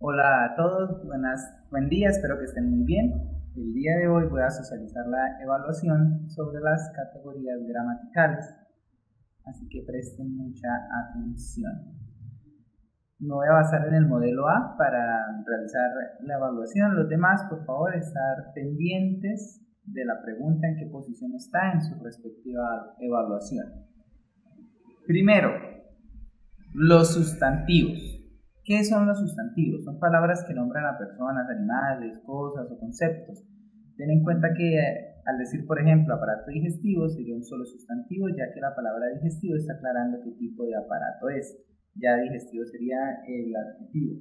Hola a todos, buen día, espero que estén muy bien. El día de hoy voy a socializar la evaluación sobre las categorías gramaticales, así que presten mucha atención. Me voy a basar en el modelo A para realizar la evaluación. Los demás, por favor, estar pendientes de la pregunta en qué posición está en su respectiva evaluación. Primero, los sustantivos. ¿Qué son los sustantivos? Son palabras que nombran a personas, animales, cosas o conceptos. Ten en cuenta que al decir, por ejemplo, aparato digestivo sería un solo sustantivo, ya que la palabra digestivo está aclarando qué tipo de aparato es. Ya digestivo sería el adjetivo.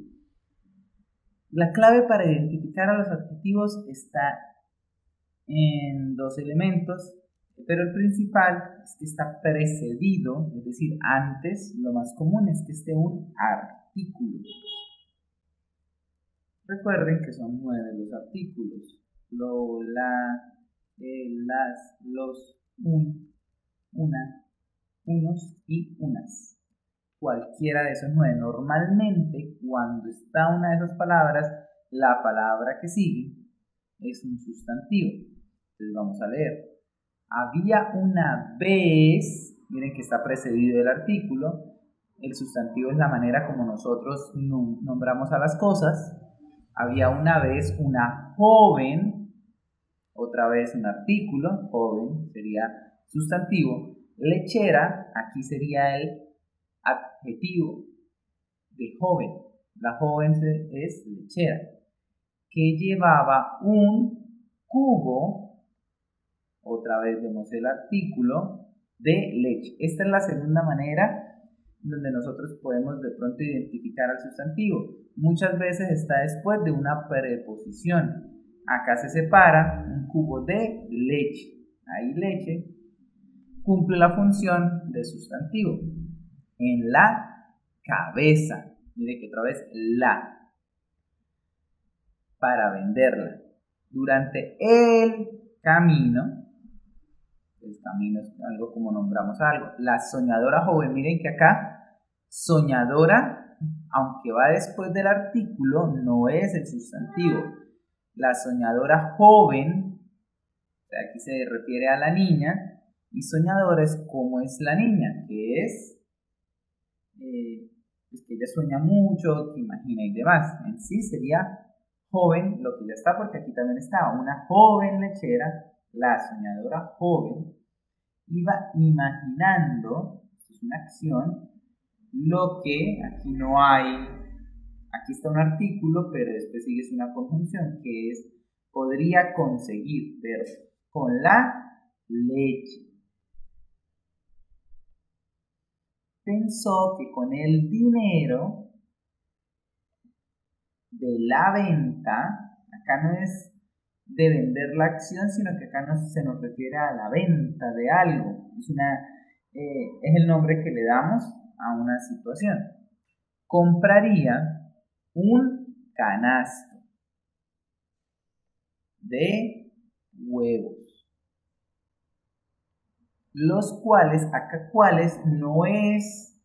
La clave para identificar a los adjetivos está en dos elementos, pero el principal es que está precedido, es decir, antes, lo más común es que esté un artículo. Recuerden que son 9 los artículos: lo, la, las, los, una, unos y unas. Cualquiera de esos 9. Normalmente, cuando está una de esas palabras, la palabra que sigue es un sustantivo. Entonces vamos a leer. Había una vez, miren que está precedido del artículo. El sustantivo es la manera como nosotros nombramos a las cosas. Había una vez una joven, otra vez un artículo, joven sería sustantivo. Lechera, aquí sería el adjetivo de joven. La joven es lechera, que llevaba un cubo, otra vez vemos el artículo, de leche. Esta es la segunda manera donde nosotros podemos de pronto identificar al sustantivo. Muchas veces está después de una preposición. Acá se separa un cubo de leche. Ahí leche cumple la función de sustantivo. En la cabeza. Mire que otra vez la. Para venderla. Durante el camino. El camino es algo como nombramos algo. La soñadora joven. Miren que acá soñadora, aunque va después del artículo, no es el sustantivo. La soñadora joven, o sea, aquí se refiere a la niña, y soñadora es como es la niña, que es pues que ella sueña mucho, que imagina y demás. En sí sería joven, lo que ya está, porque aquí también está una joven lechera, la soñadora joven, iba imaginando, es una acción, lo que aquí no hay, aquí está un artículo, pero después sigue una conjunción que es podría conseguir, pero con la leche. Pensó que con el dinero de la venta, acá no es de vender la acción, sino que acá se nos refiere a la venta de algo. Es el nombre que le damos a una situación. Compraría un canasto de huevos, los cuales, acá cuales no es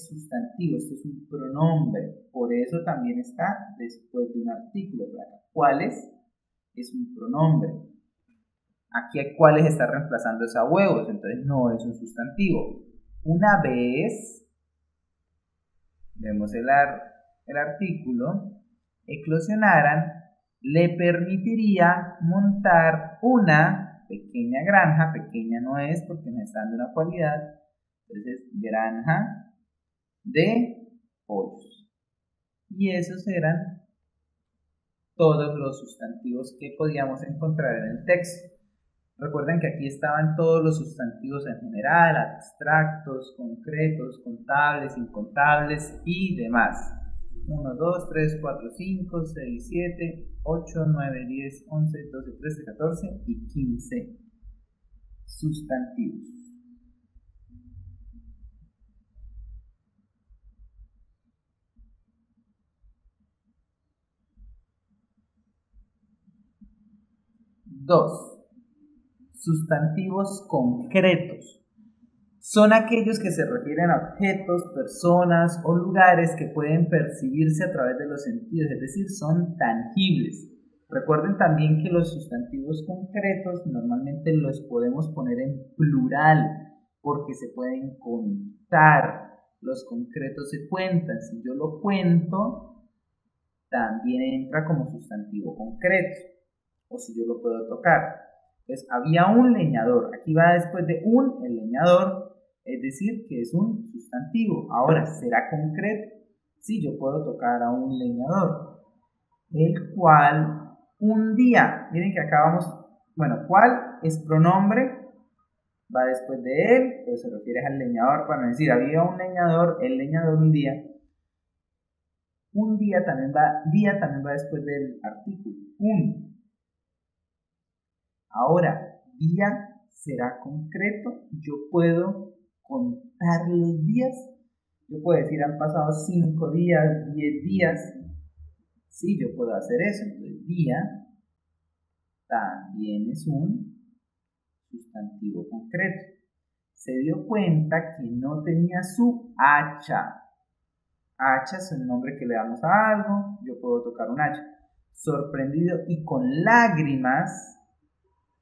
sustantivo, esto es un pronombre, por eso también está después de un artículo. Acá cuales es un pronombre. Aquí a cuales está reemplazando a huevos, entonces no es un sustantivo. Una vez, vemos el artículo, eclosionaran, le permitiría montar una pequeña granja. Pequeña no es porque nos está dando una cualidad, entonces granja de pollos. Y esos eran todos los sustantivos que podíamos encontrar en el texto. Recuerden que aquí estaban todos los sustantivos en general, abstractos, concretos, contables, incontables y demás. 1, 2, 3, 4, 5, 6, 7, 8, 9, 10, 11, 12, 13, 14 y 15 sustantivos. Dos, sustantivos concretos. Son aquellos que se refieren a objetos, personas o lugares que pueden percibirse a través de los sentidos, es decir, son tangibles. Recuerden también que los sustantivos concretos normalmente los podemos poner en plural porque se pueden contar. Los concretos se cuentan. Si yo lo cuento, también entra como sustantivo concreto. O si yo lo puedo tocar. Entonces, había un leñador. Aquí va después de un, el leñador, es decir, que es un sustantivo. Ahora, ¿será concreto? Sí, yo puedo tocar a un leñador. El cual un día, miren que acá vamos, bueno, ¿cuál es pronombre? Va después de él, pero se refiere al leñador para no decir, había un leñador, el leñador un día. Un día también va después del artículo, un. Ahora, día será concreto, yo puedo contar los días, yo puedo decir, han pasado 5 días, 10 días, sí, yo puedo hacer eso, entonces día también es un sustantivo concreto. Se dio cuenta que no tenía su hacha. Hacha es el nombre que le damos a algo, yo puedo tocar un hacha. Sorprendido y con lágrimas,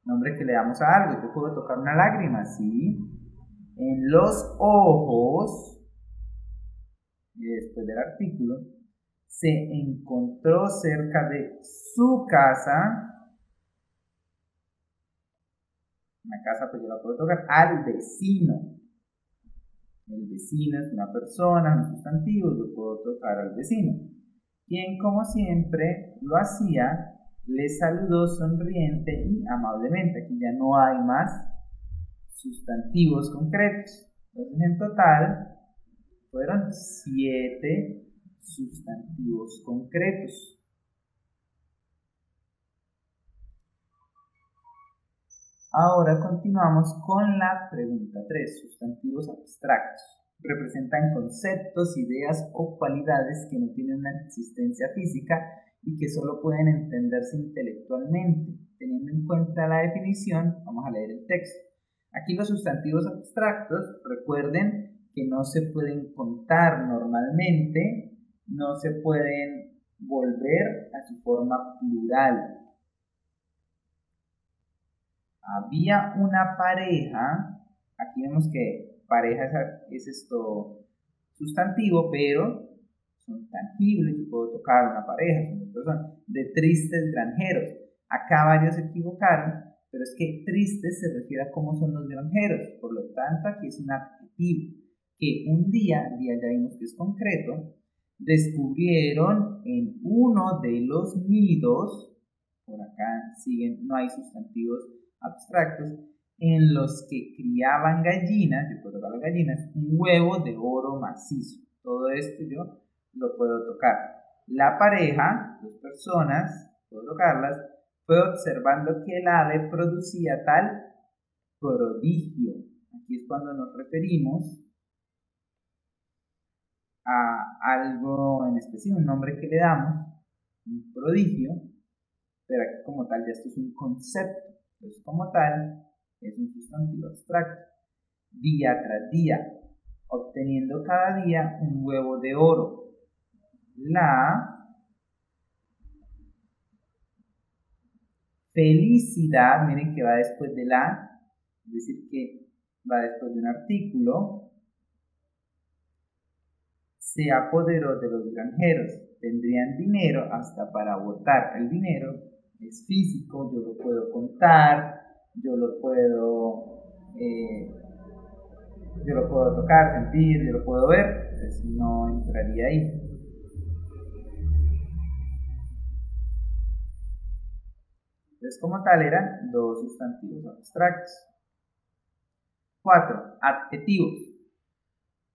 nombre que le damos a algo, yo puedo tocar una lágrima, ¿sí? En los ojos, y después del artículo, se encontró cerca de su casa. Una casa pues yo la puedo tocar al vecino. El vecino es una persona, un sustantivo, yo puedo tocar al vecino. Quien como siempre lo hacía, le saludó sonriente y amablemente. Aquí ya no hay más sustantivos concretos. Entonces en total fueron 7 sustantivos concretos. Ahora continuamos con la pregunta 3. Sustantivos abstractos. Representan conceptos, ideas o cualidades que no tienen una existencia física y que solo pueden entenderse intelectualmente. Teniendo en cuenta la definición, vamos a leer el texto. Aquí los sustantivos abstractos, recuerden que no se pueden contar normalmente, no se pueden volver a su forma plural. Había una pareja, aquí vemos que pareja es esto sustantivo, pero son tangibles, yo puedo tocar una pareja, son 2 personas, de tristes granjeros. Acá varios se equivocaron, pero es que tristes se refiere a cómo son los granjeros, por lo tanto aquí es un adjetivo, que un día ya vimos que es concreto, descubrieron en uno de los nidos, por acá siguen, no hay sustantivos abstractos, en los que criaban gallinas, yo puedo tocar las gallinas, un huevo de oro macizo. Todo esto yo lo puedo tocar. La pareja, 2 personas, puedo tocarlas, fue observando que el ave producía tal prodigio. Aquí es cuando nos referimos a algo en específico, un nombre que le damos, un prodigio, pero aquí como tal ya esto es un concepto. Entonces, como tal, es un sustantivo abstracto. Día tras día, obteniendo cada día un huevo de oro. La felicidad, miren que va después de la, es decir, que va después de un artículo, se apoderó de los granjeros. Tendrían dinero hasta para votar. El dinero es físico, yo lo puedo contar, yo lo puedo tocar, sentir, yo lo puedo ver, entonces no entraría ahí. Entonces como tal eran 2 sustantivos abstractos. 4. Adjetivos.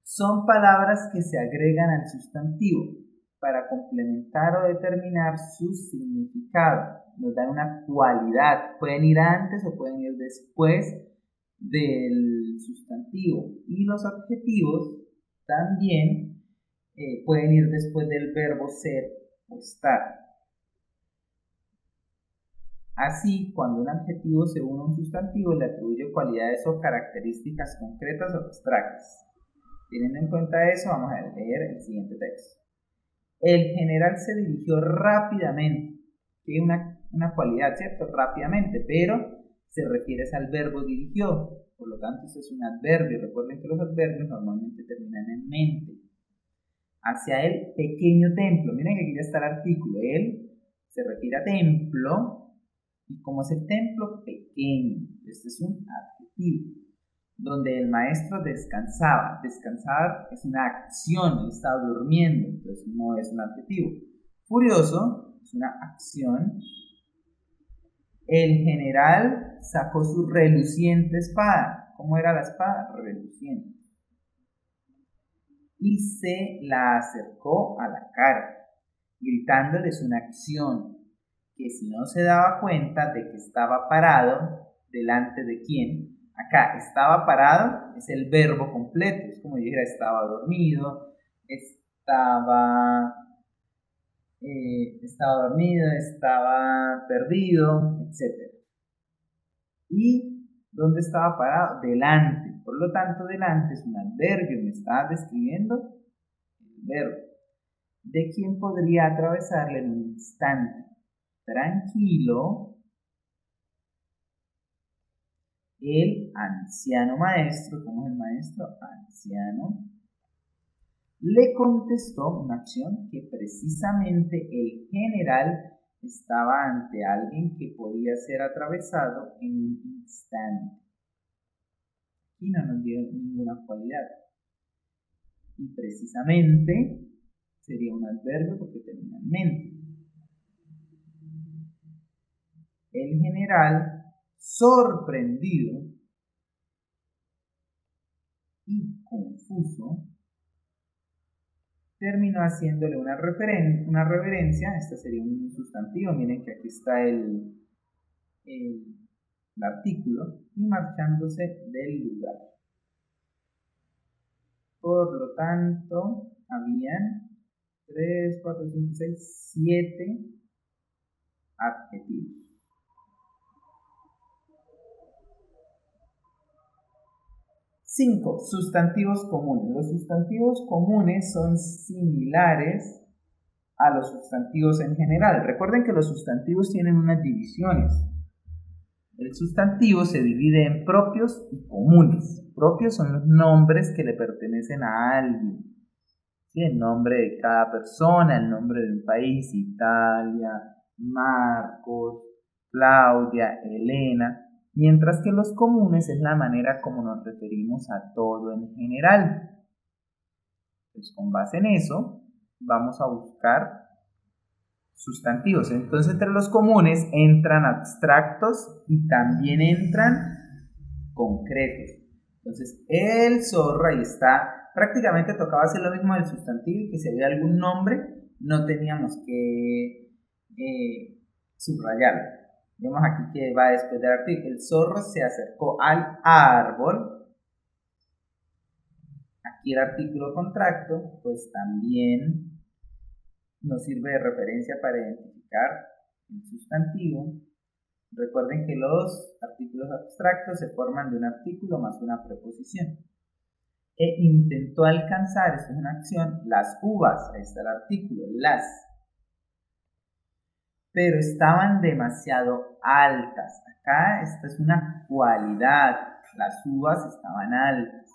Son palabras que se agregan al sustantivo para complementar o determinar su significado. Nos dan una cualidad. Pueden ir antes o pueden ir después del sustantivo. Y los adjetivos también pueden ir después del verbo ser o estar. Así, cuando un adjetivo se une a un sustantivo, le atribuye cualidades o características concretas o abstractas. Teniendo en cuenta eso, vamos a leer el siguiente texto. El general se dirigió rápidamente, que es una cualidad, ¿cierto? Rápidamente, pero se refiere al verbo dirigió, por lo tanto este es un adverbio. Recuerden que los adverbios normalmente terminan en mente. Hacia el pequeño templo, miren que aquí ya está el artículo, él se refiere a templo, y como es el templo, pequeño, este es un adjetivo. Donde el maestro descansaba. Descansar es una acción, él estaba durmiendo, entonces no es un adjetivo. Furioso es una acción. El general sacó su reluciente espada. ¿Cómo era la espada? Reluciente. Y se la acercó a la cara. Gritándole es una acción que si no se daba cuenta de que estaba parado, ¿delante de quién? Acá, estaba parado es el verbo completo, es como dijera, estaba dormido, estaba perdido, etc. ¿Y dónde estaba parado? Delante. Por lo tanto, delante es un adverbio, me está describiendo el verbo. ¿De quién podría atravesarle en un instante? Tranquilo. El anciano maestro, ¿cómo es el maestro? Anciano. Le contestó una acción que precisamente el general estaba ante alguien que podía ser atravesado en un instante. Y no nos dio ninguna cualidad. Y precisamente sería un adverbio porque termina en mente. El general, sorprendido y confuso, terminó haciéndole una reverencia. Este sería un sustantivo, miren que aquí está el artículo, y marchándose del lugar. Por lo tanto, habían 3, 4, 5, 6, 7 adjetivos. Cinco, sustantivos comunes. Los sustantivos comunes son similares a los sustantivos en general. Recuerden que los sustantivos tienen unas divisiones. El sustantivo se divide en propios y comunes. Propios son los nombres que le pertenecen a alguien. ¿Sí? El nombre de cada persona, el nombre de un país, Italia, Marcos, Claudia, Elena. Mientras que los comunes es la manera como nos referimos a todo en general. Pues con base en eso, vamos a buscar sustantivos. Entonces, entre los comunes entran abstractos y también entran concretos. Entonces, el zorro, ahí está. Prácticamente tocaba hacer lo mismo del sustantivo, que si había algún nombre, no teníamos que subrayarlo. Vemos aquí que va después del artículo. El zorro se acercó al árbol. Aquí el artículo contracto, pues también nos sirve de referencia para identificar el sustantivo. Recuerden que los artículos abstractos se forman de un artículo más una preposición. E intentó alcanzar, esto es una acción, las uvas, ahí está el artículo, las. Pero estaban demasiado altas. Acá esta es una cualidad, las uvas estaban altas.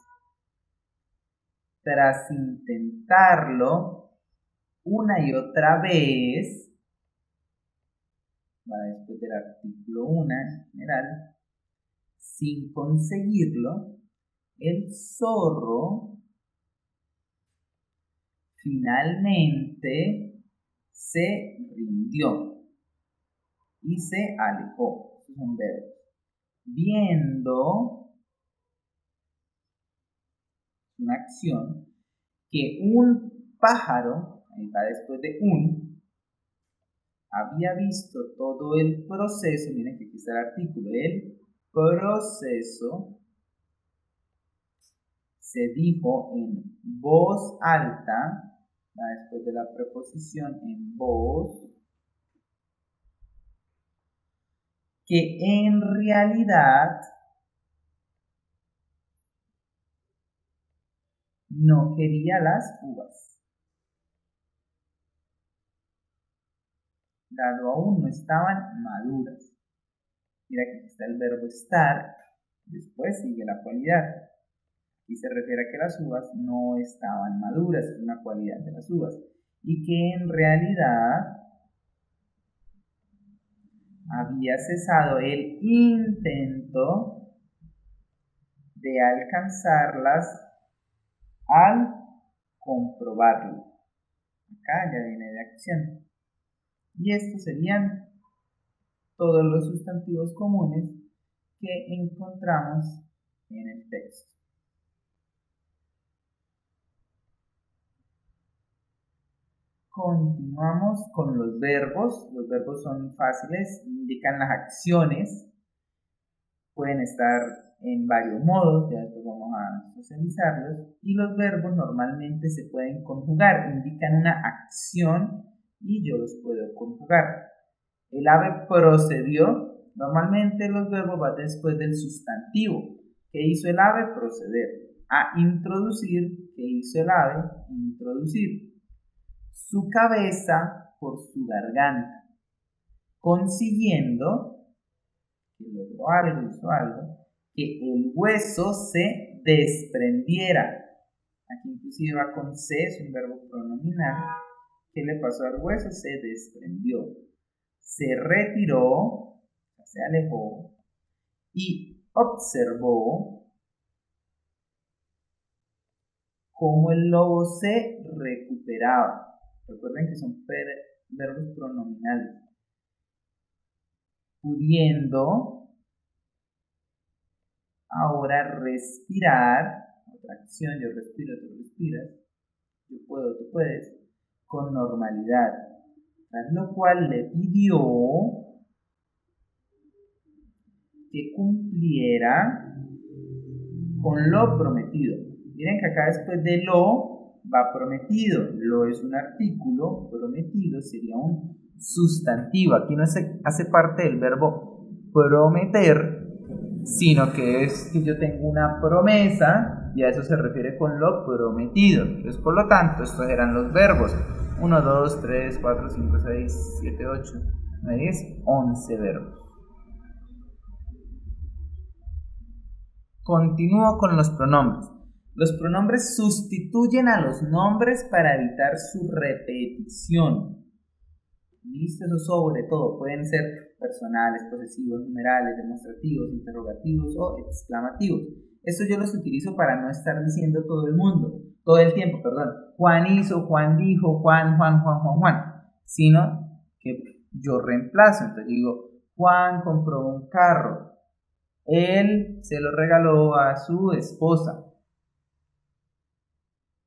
Tras intentarlo una y otra vez, va después del artículo 1 en general, sin conseguirlo, el zorro finalmente se rindió y se alejó. Es un verbo. Viendo una acción que un pájaro, ahí va después de había visto todo el proceso. Miren que aquí está el artículo, el proceso. Se dijo en voz alta, después de la preposición en voz, que en realidad no quería las uvas, dado aún no estaban maduras. Mira que aquí está el verbo estar, después sigue la cualidad. Y se refiere a que las uvas no estaban maduras, es una cualidad de las uvas. Y que en realidad había cesado el intento de alcanzarlas al comprobarlo. Acá ya viene de acción. Y estos serían todos los sustantivos comunes que encontramos en el texto. Continuamos con los verbos. Los verbos son fáciles, indican las acciones. Pueden estar en varios modos, ya después vamos a socializarlos. Y los verbos normalmente se pueden conjugar, indican una acción y yo los puedo conjugar. El ave procedió. Normalmente los verbos van después del sustantivo. ¿Qué hizo el ave? Proceder. A introducir. ¿Qué hizo el ave? Introducir. Su cabeza por su garganta, consiguiendo, que logró algo, hizo algo, que el hueso se desprendiera. Aquí inclusive va con se, es un verbo pronominal. ¿Qué le pasó al hueso? Se desprendió. Se retiró, se alejó, y observó cómo el lobo se recuperaba. Recuerden que son verbos pronominales. Pudiendo ahora respirar, otra acción, yo respiro, tú respiras, yo puedo, tú puedes, con normalidad. Tras lo cual le pidió que cumpliera con lo prometido. Miren que acá después de lo va prometido. Lo es un artículo, prometido sería un sustantivo. Aquí no hace parte del verbo prometer, sino que es que yo tengo una promesa y a eso se refiere con lo prometido. Entonces, por lo tanto, estos eran los verbos. 1, 2, 3, 4, 5, 6, 7, 8, 9, 10, 11 verbos. Continúo con los pronombres. Los pronombres sustituyen a los nombres para evitar su repetición. ¿Listo? Eso sobre todo. Pueden ser personales, posesivos, numerales, demostrativos, interrogativos o exclamativos. Esto yo los utilizo para no estar diciendo todo el tiempo, Juan hizo, Juan dijo, Juan, sino que yo reemplazo. Entonces digo, Juan compró un carro. Él se lo regaló a su esposa.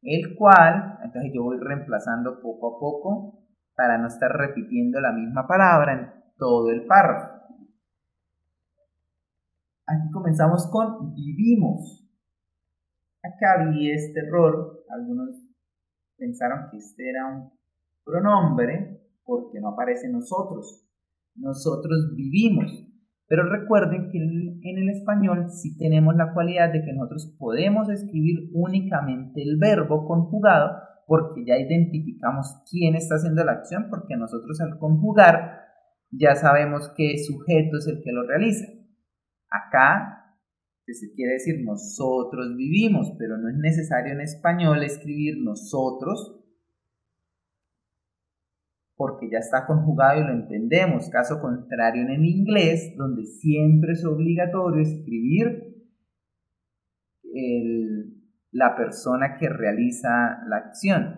El cual, entonces yo voy reemplazando poco a poco para no estar repitiendo la misma palabra en todo el párrafo. Aquí comenzamos con vivimos. Acá vi este error. Algunos pensaron que este era un pronombre porque no aparece nosotros. Nosotros vivimos. Pero recuerden que en el español sí tenemos la cualidad de que nosotros podemos escribir únicamente el verbo conjugado porque ya identificamos quién está haciendo la acción, porque nosotros al conjugar ya sabemos qué sujeto es el que lo realiza. Acá se quiere decir nosotros vivimos, pero no es necesario en español escribir nosotros porque ya está conjugado y lo entendemos. Caso contrario en el inglés, donde siempre es obligatorio escribir la persona que realiza la acción.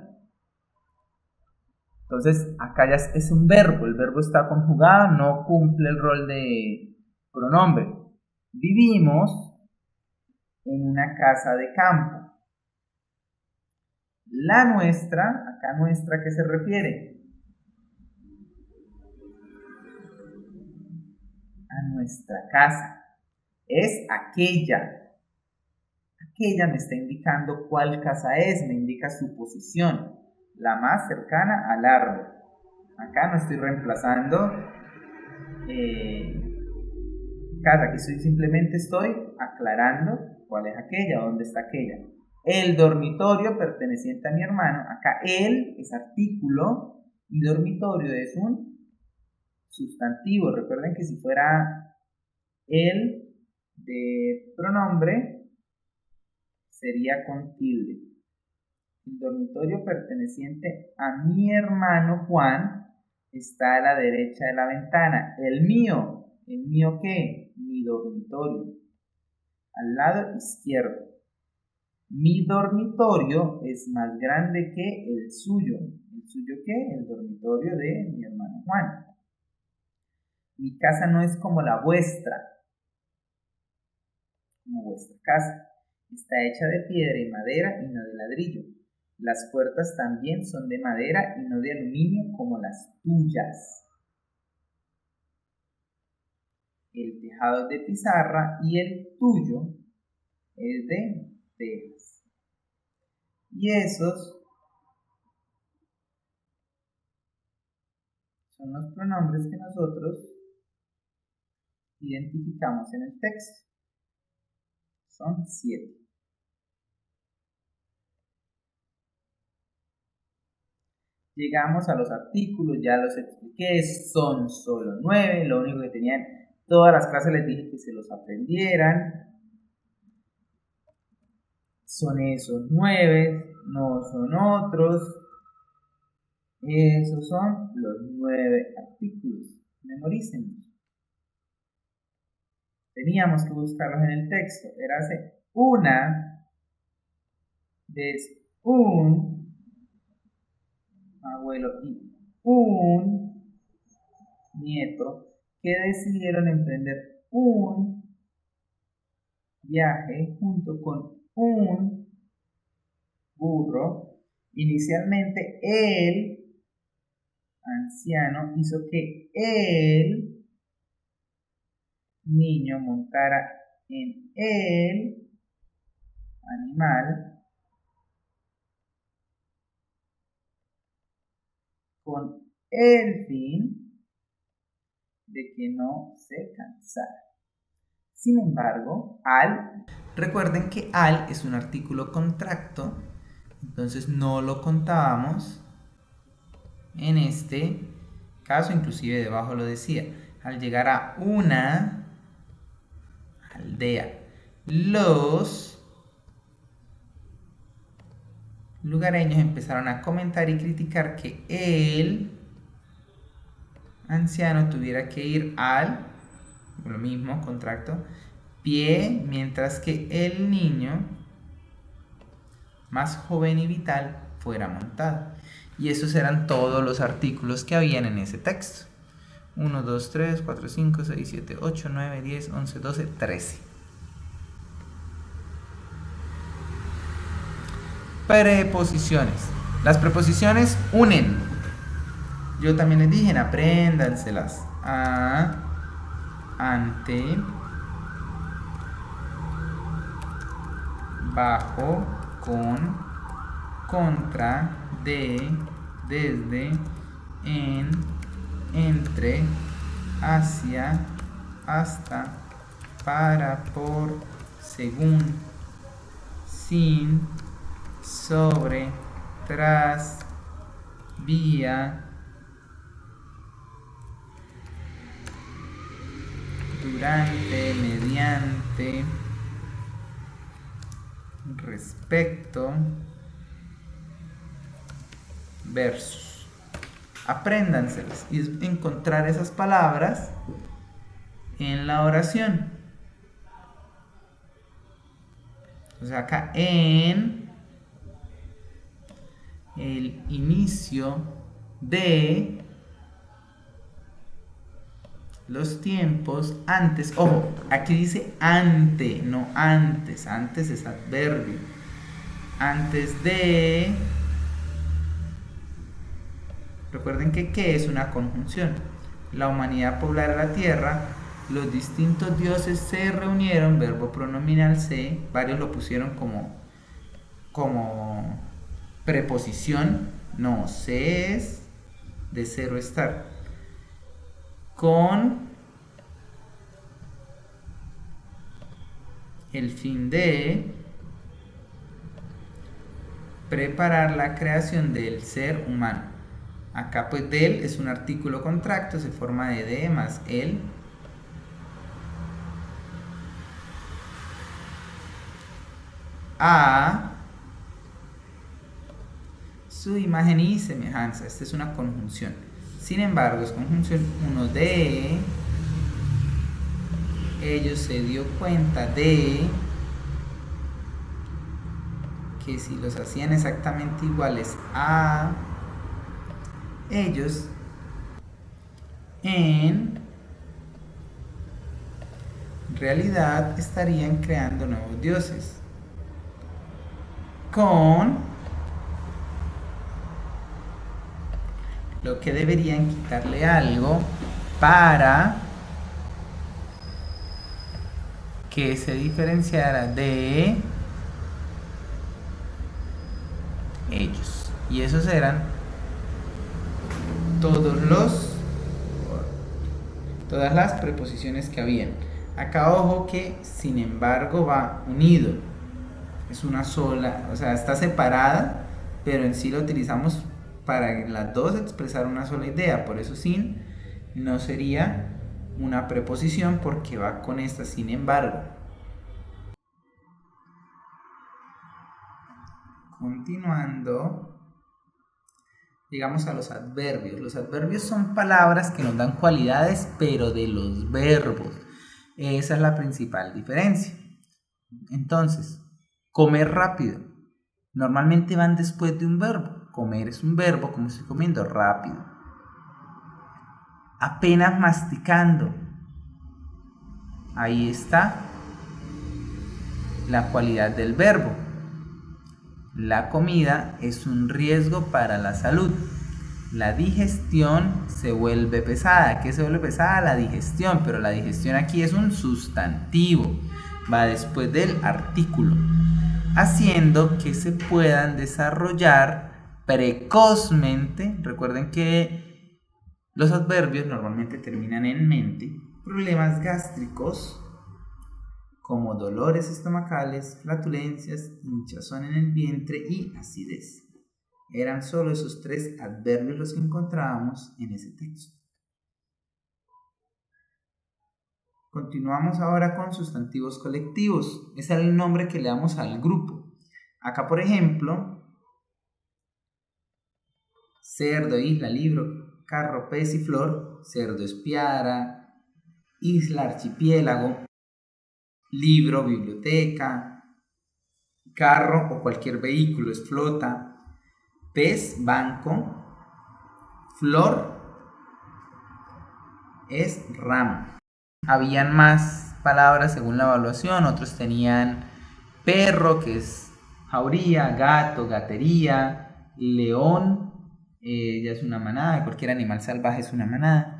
Entonces, acá ya es un verbo, el verbo está conjugado, no cumple el rol de pronombre. Vivimos en una casa de campo. La nuestra, acá nuestra, ¿a qué se refiere? A nuestra casa. Es aquella. Aquella me está indicando cuál casa es, me indica su posición, la más cercana al árbol. Acá no estoy reemplazando casa, aquí simplemente estoy aclarando cuál es aquella, dónde está aquella. El dormitorio perteneciente a mi hermano, acá él es artículo y dormitorio es un sustantivo. Recuerden que si fuera el de pronombre sería con tilde. El dormitorio perteneciente a mi hermano Juan está a la derecha de la ventana. ¿El mío qué? Mi dormitorio, al lado izquierdo. Mi dormitorio es más grande que el suyo. ¿El suyo qué? El dormitorio de mi hermano Juan. Mi casa no es como la vuestra, como vuestra casa. Está hecha de piedra y madera y no de ladrillo. Las puertas también son de madera y no de aluminio como las tuyas. El tejado es de pizarra y el tuyo es de tejas. Y esos son los pronombres que nosotros identificamos en el texto. Son 7. Llegamos a los artículos, ya los expliqué, son solo 9, lo único que tenían, todas las clases les dije que se los aprendieran. Son esos 9, no son otros. Esos son los 9 artículos, memorícenlos. Teníamos que buscarlos en el texto, era una vez un abuelo y un nieto que decidieron emprender un viaje junto con un burro. Inicialmente el anciano hizo que el niño montara en el animal con el fin de que no se cansara. Sin embargo, recuerden que al es un artículo contracto, entonces no lo contábamos en este caso, inclusive debajo lo decía. Al llegar a una aldea, los lugareños empezaron a comentar y criticar que el anciano tuviera que ir al, lo mismo, contracto, pie, mientras que el niño más joven y vital fuera montado. Y esos eran todos los artículos que habían en ese texto. 1, 2, 3, 4, 5, 6, 7, 8, 9, 10, 11, 12, 13. Preposiciones. Las preposiciones unen. Yo también les dije, apréndanselas. A, ante, bajo, con, contra, de, desde, en, entre, hacia, hasta, para, por, según, sin, sobre, tras, vía, durante, mediante, respecto, versus. Apréndanselas y es encontrar esas palabras en la oración. O sea, acá en el inicio de los tiempos antes, ojo, aquí dice ante, no antes, antes es adverbio, antes de, recuerden que ¿qué es una conjunción? La humanidad poblara la tierra, los distintos dioses se reunieron, verbo pronominal se, varios lo pusieron como preposición, no, se es de ser o estar, con el fin de preparar la creación del ser humano. Acá pues del es un artículo contracto, se forma de más el. A su imagen y semejanza. Esta es una conjunción. Sin embargo, es conjunción 1 de. Ellos se dio cuenta de que si los hacían exactamente iguales a ellos, en realidad estarían creando nuevos dioses con lo que deberían quitarle algo para que se diferenciara de ellos. Y esos eran todas las preposiciones que habían. Acá ojo que sin embargo va unido. Es una sola, o sea, está separada, pero en sí lo utilizamos para las dos expresar una sola idea. Por eso sin no sería una preposición porque va con esta sin embargo. Continuando, llegamos a los adverbios. Los adverbios son palabras que nos dan cualidades, pero de los verbos. Esa es la principal diferencia. Entonces, comer rápido. Normalmente van después de un verbo. Comer es un verbo, como estoy comiendo rápido. Apenas masticando. Ahí está la cualidad del verbo. La comida es un riesgo para la salud. La digestión se vuelve pesada. ¿Qué se vuelve pesada? La digestión, pero la digestión aquí es un sustantivo. Va después del artículo, haciendo que se puedan desarrollar precozmente. Recuerden que los adverbios normalmente terminan en mente. Problemas gástricos como dolores estomacales, flatulencias, hinchazón en el vientre y acidez. Eran solo esos 3 adverbios los que encontrábamos en ese texto. Continuamos ahora con sustantivos colectivos. Ese es el nombre que le damos al grupo. Acá, por ejemplo, cerdo, isla, libro, carro, pez y flor. Cerdo es piara, isla, archipiélago, libro, biblioteca, carro o cualquier vehículo es flota, pez, banco, flor es ramo. Habían más palabras según la evaluación. Otros tenían perro, que es jauría, gato, gatería, león, ya es una manada, cualquier animal salvaje es una manada.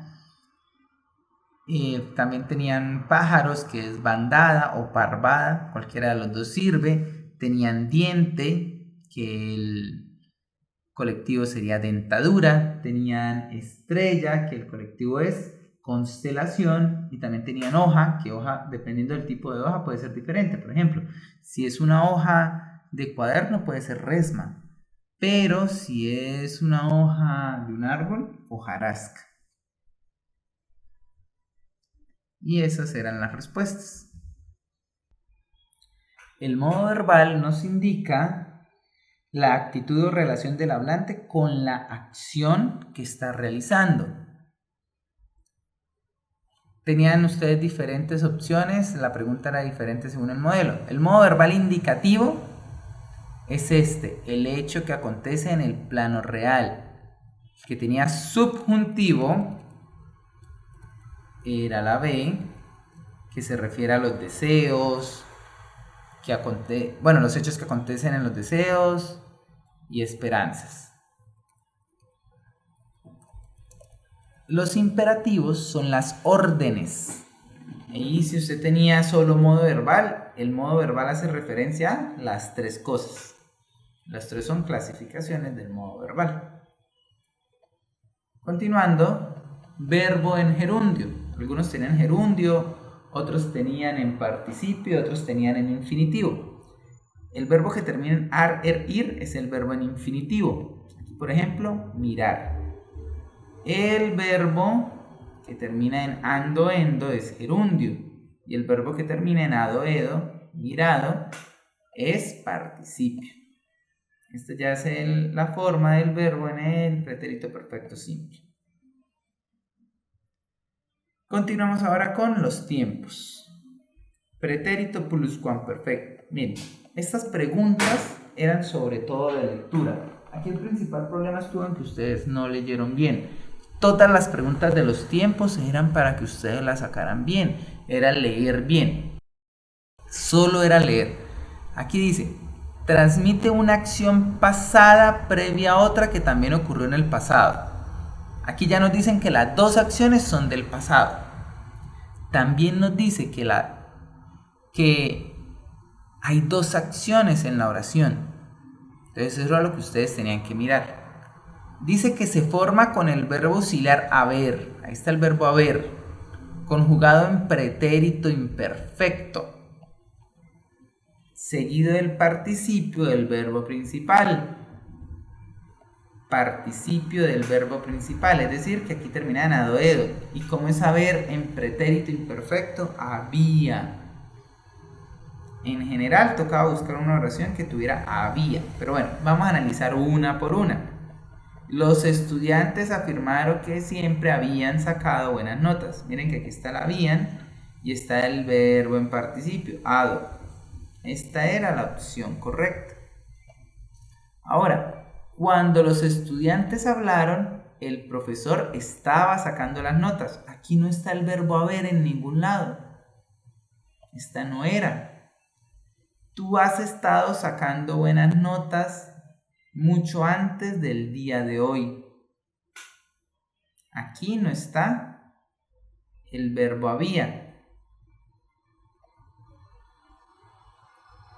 También tenían pájaros, que es bandada o parvada, cualquiera de los dos sirve. Tenían diente, que el colectivo sería dentadura. Tenían estrella, que el colectivo es constelación. Y también tenían hoja, que hoja, dependiendo del tipo de hoja, puede ser diferente. Por ejemplo, si es una hoja de cuaderno, puede ser resma. Pero si es una hoja de un árbol, hojarasca. Y esas eran las respuestas. El modo verbal nos indica la actitud o relación del hablante con la acción que está realizando. Tenían ustedes diferentes opciones, la pregunta era diferente según el modelo. El modo verbal indicativo es el hecho que acontece en el plano real. El que tenía subjuntivo era la B, que se refiere a los deseos, los hechos que acontecen en los deseos y esperanzas. Los imperativos son las órdenes. Y si usted tenía solo modo verbal, el modo verbal hace referencia a las 3 cosas. Las 3 son clasificaciones del modo verbal. Continuando, verbo en gerundio. Algunos tenían gerundio, otros tenían en participio, otros tenían en infinitivo. El verbo que termina en ar, er, ir es el verbo en infinitivo. Aquí, por ejemplo, mirar. El verbo que termina en ando, endo es gerundio. Y el verbo que termina en ado, edo, mirado, es participio. Esta ya es la forma del verbo en el pretérito perfecto simple. Continuamos ahora con los tiempos. Pretérito pluscuamperfecto. Miren, estas preguntas eran sobre todo de lectura. Aquí el principal problema estuvo en que ustedes no leyeron bien. Todas las preguntas de los tiempos eran para que ustedes las sacaran bien. Era leer bien. Solo era leer. Aquí dice, transmite una acción pasada previa a otra que también ocurrió en el pasado. Aquí ya nos dicen que las dos acciones son del pasado. También nos dice que hay dos acciones en la oración. Entonces eso era lo que ustedes tenían que mirar. Dice que se forma con el verbo auxiliar haber. Ahí está el verbo haber, conjugado en pretérito imperfecto, seguido del participio del verbo principal. Participio del verbo principal, es decir, que aquí termina en ado, edo. ¿Y cómo es haber en pretérito imperfecto? Había. En general tocaba buscar una oración que tuviera había. Pero bueno, vamos a analizar una por una. Los estudiantes afirmaron que siempre habían sacado buenas notas. Miren que aquí está la habían y está el verbo en participio, ado. Esta era la opción correcta. Ahora, cuando los estudiantes hablaron, el profesor estaba sacando las notas. Aquí no está el verbo haber en ningún lado. Esta no era. Tú has estado sacando buenas notas mucho antes del día de hoy. Aquí no está el verbo había.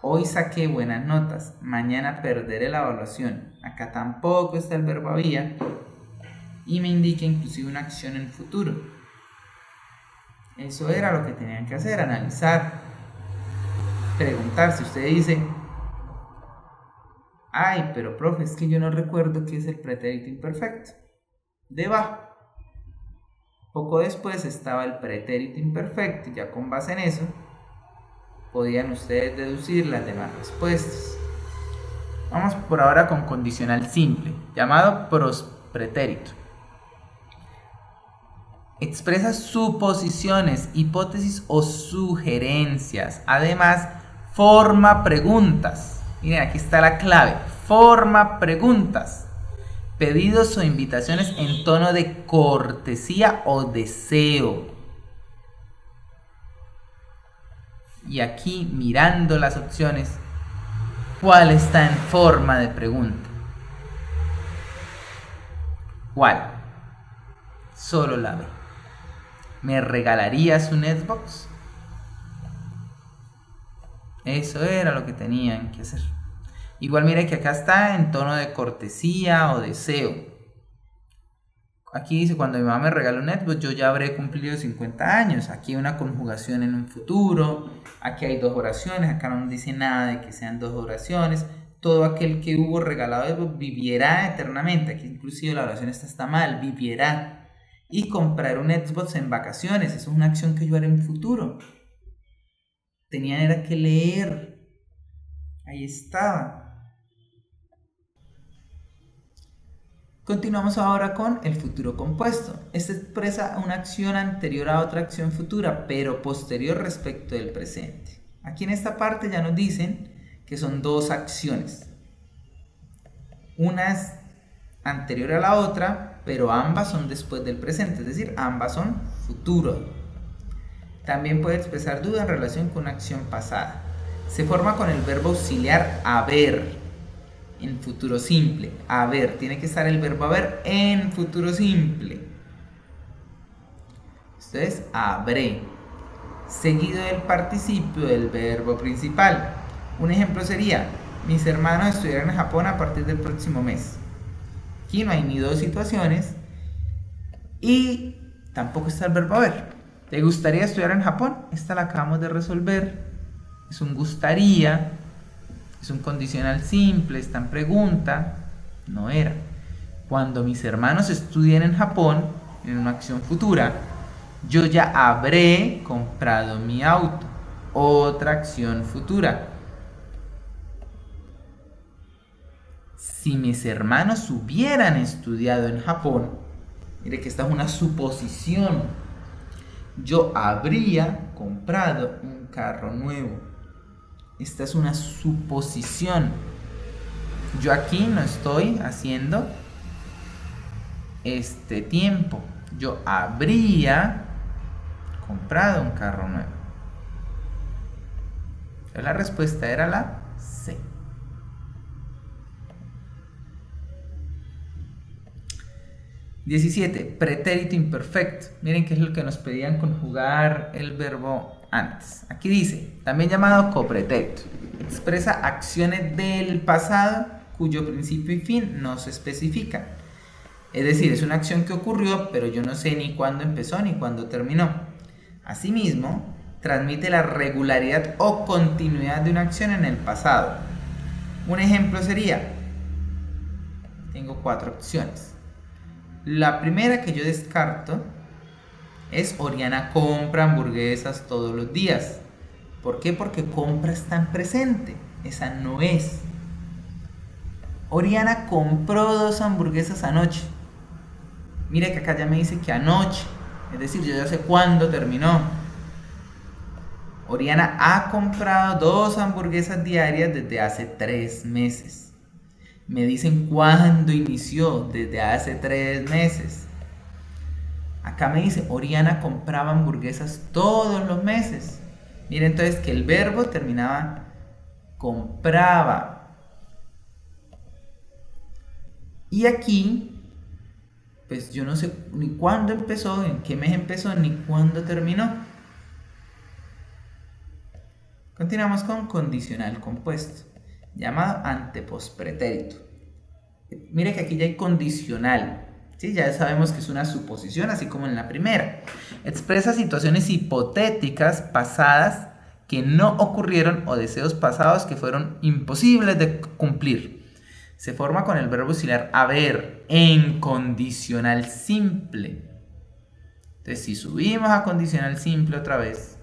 Hoy saqué buenas notas, mañana perderé la evaluación. Acá tampoco está el verbo había y me indica inclusive una acción en futuro. Eso era lo que tenían que hacer, analizar, preguntar. Si usted dice, ay, pero profe, es que yo no recuerdo qué es el pretérito imperfecto. Debajo. Poco después estaba el pretérito imperfecto y ya con base en eso podían ustedes deducir las demás respuestas. Vamos por ahora con condicional simple, llamado prospretérito. Expresa suposiciones, hipótesis o sugerencias. Además, forma preguntas. Miren, aquí está la clave. Forma preguntas, pedidos o invitaciones en tono de cortesía o deseo. Y aquí, mirando las opciones, ¿cuál está en forma de pregunta? ¿Cuál? Solo la B. ¿Me regalarías un Xbox? Eso era lo que tenían que hacer. Igual mire que acá está en tono de cortesía o deseo. Aquí dice, cuando mi mamá me regala un Xbox, yo ya habré cumplido 50 años. Aquí hay una conjugación en un futuro. Aquí hay dos oraciones. Acá no nos dice nada de que sean dos oraciones. Todo aquel que hubo regalado Xbox vivirá eternamente. Aquí inclusive la oración está mal. Vivirá. Y comprar un Xbox en vacaciones. Eso es una acción que yo haré en futuro. Tenían era que leer. Ahí estaba. Continuamos ahora con el futuro compuesto. Este expresa una acción anterior a otra acción futura, pero posterior respecto del presente. Aquí en esta parte ya nos dicen que son dos acciones. Una es anterior a la otra, pero ambas son después del presente, es decir, ambas son futuro. También puede expresar duda en relación con una acción pasada. Se forma con el verbo auxiliar haber. En futuro simple, haber, tiene que estar el verbo haber en futuro simple. Esto es habré, seguido del participio del verbo principal. Un ejemplo sería, mis hermanos estudiarán en Japón a partir del próximo mes. Aquí no hay ni dos situaciones y tampoco está el verbo haber. ¿Te gustaría estudiar en Japón? Esta la acabamos de resolver. Es un gustaría, es un condicional simple, está en pregunta, no era. Cuando mis hermanos estudien en Japón, en una acción futura, yo ya habré comprado mi auto. Otra acción futura. Si mis hermanos hubieran estudiado en Japón, mire que esta es una suposición, yo habría comprado un carro nuevo. Esta es una suposición. Yo aquí no estoy haciendo este tiempo. Yo habría comprado un carro nuevo. La respuesta era la C. (17) Pretérito imperfecto. Miren qué es lo que nos pedían conjugar el verbo antes. Aquí dice, también llamado copretérito. Expresa acciones del pasado cuyo principio y fin no se especifican. Es decir, es una acción que ocurrió, pero yo no sé ni cuándo empezó ni cuándo terminó. Asimismo, transmite la regularidad o continuidad de una acción en el pasado. Un ejemplo sería, tengo 4 opciones. La primera que yo descarto es Oriana compra hamburguesas todos los días. ¿Por qué? Porque compra está en presente. Esa no es. Oriana compró 2 hamburguesas anoche. Mire que acá ya me dice que anoche. Es decir, yo ya sé cuándo terminó. Oriana ha comprado 2 hamburguesas diarias desde hace 3 meses. Me dicen cuándo inició, desde hace 3 meses. Acá me dice, Oriana compraba hamburguesas todos los meses. Miren entonces que el verbo terminaba compraba. Y aquí, pues yo no sé ni cuándo empezó, en qué mes empezó, ni cuándo terminó. Continuamos con condicional compuesto, llamado antepospretérito. Mire que aquí ya hay condicional, ¿sí? Ya sabemos que es una suposición, así como en la primera. Expresa situaciones hipotéticas pasadas que no ocurrieron o deseos pasados que fueron imposibles de cumplir. Se forma con el verbo auxiliar haber en condicional simple. Entonces, si subimos a condicional simple otra vez,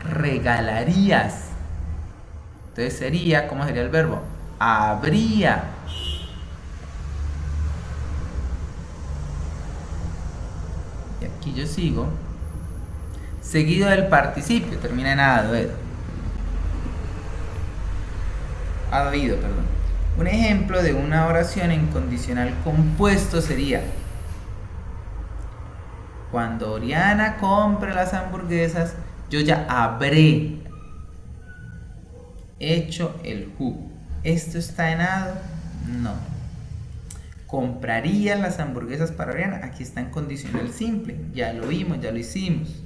regalarías. Entonces sería, ¿cómo sería el verbo? Habría. Y aquí yo sigo. Seguido del participio, termina en adoído. Adoído, perdón. Un ejemplo de una oración en condicional compuesto sería: cuando Oriana compre las hamburguesas, yo ya habré hecho el jugo. ¿Esto está en ado? No. ¿Compraría las hamburguesas para Oriana? Aquí está en condicional simple. Ya lo vimos, ya lo hicimos.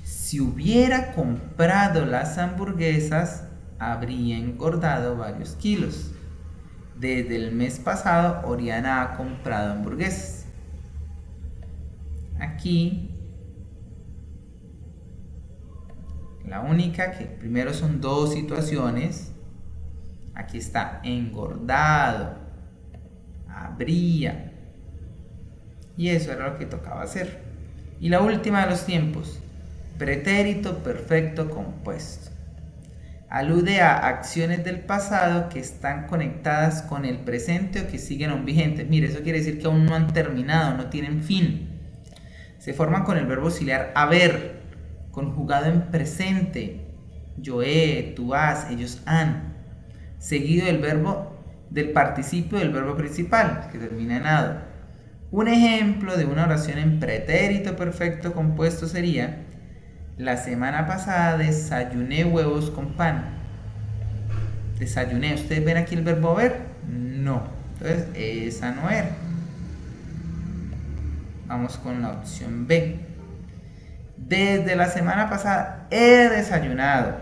Si hubiera comprado las hamburguesas, habría engordado varios kilos. Desde el mes pasado, Oriana ha comprado hamburguesas. Aquí la única que primero son 2 situaciones. Aquí está engordado, habría, y eso era lo que tocaba hacer. Y la última de los tiempos, pretérito perfecto compuesto. Alude a acciones del pasado que están conectadas con el presente o que siguen aún vigentes. Mire, eso quiere decir que aún no han terminado, no tienen fin. Se forman con el verbo auxiliar haber, conjugado en presente. Yo he, tú has, ellos han. Seguido del participio del verbo principal, que termina en ado. Un ejemplo de una oración en pretérito perfecto compuesto sería: la semana pasada desayuné huevos con pan. Desayuné. ¿Ustedes ven aquí el verbo haber? No. Entonces, esa no era. Vamos con la opción B. Desde la semana pasada he desayunado.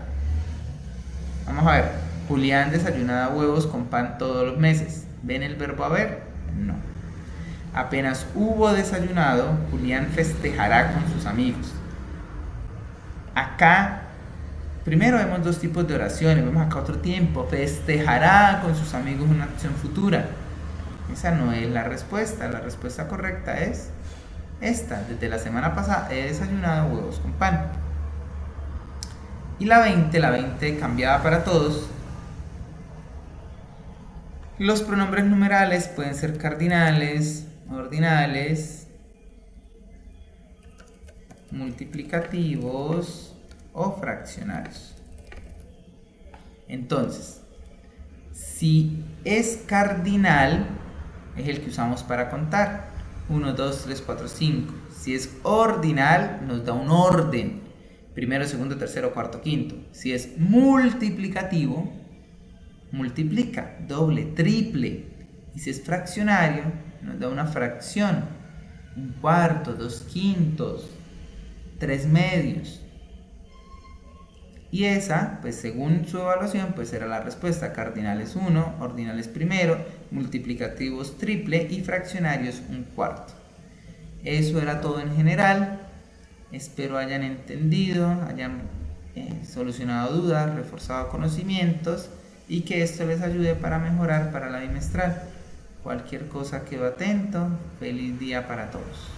Vamos a ver. Julián desayunaba huevos con pan todos los meses. ¿Ven el verbo haber? No. Apenas hubo desayunado, Julián festejará con sus amigos. Acá, primero vemos dos tipos de oraciones. Vemos acá otro tiempo. Festejará con sus amigos, una acción futura. Esa no es la respuesta. La respuesta correcta es esta. Desde la semana pasada he desayunado huevos con pan. Y la 20 cambiada para todos. Los pronombres numerales pueden ser cardinales, ordinales, multiplicativos o fraccionarios. Entonces, si es cardinal, es el que usamos para contar. 1, 2, 3, 4, 5. Si es ordinal, nos da un orden. Primero, segundo, tercero, cuarto, quinto. Si es multiplicativo, multiplica, doble, triple. Y si es fraccionario, nos da una fracción. 1/4, 2/5, 3/2. Y esa, pues según su evaluación, pues será la respuesta. Cardinales 1, ordinales primero, multiplicativos triple y fraccionarios 1/4. Eso era todo en general. Espero hayan entendido, hayan solucionado dudas, reforzado conocimientos y que esto les ayude para mejorar para la bimestral. Cualquier cosa, quedo atento. Feliz día para todos.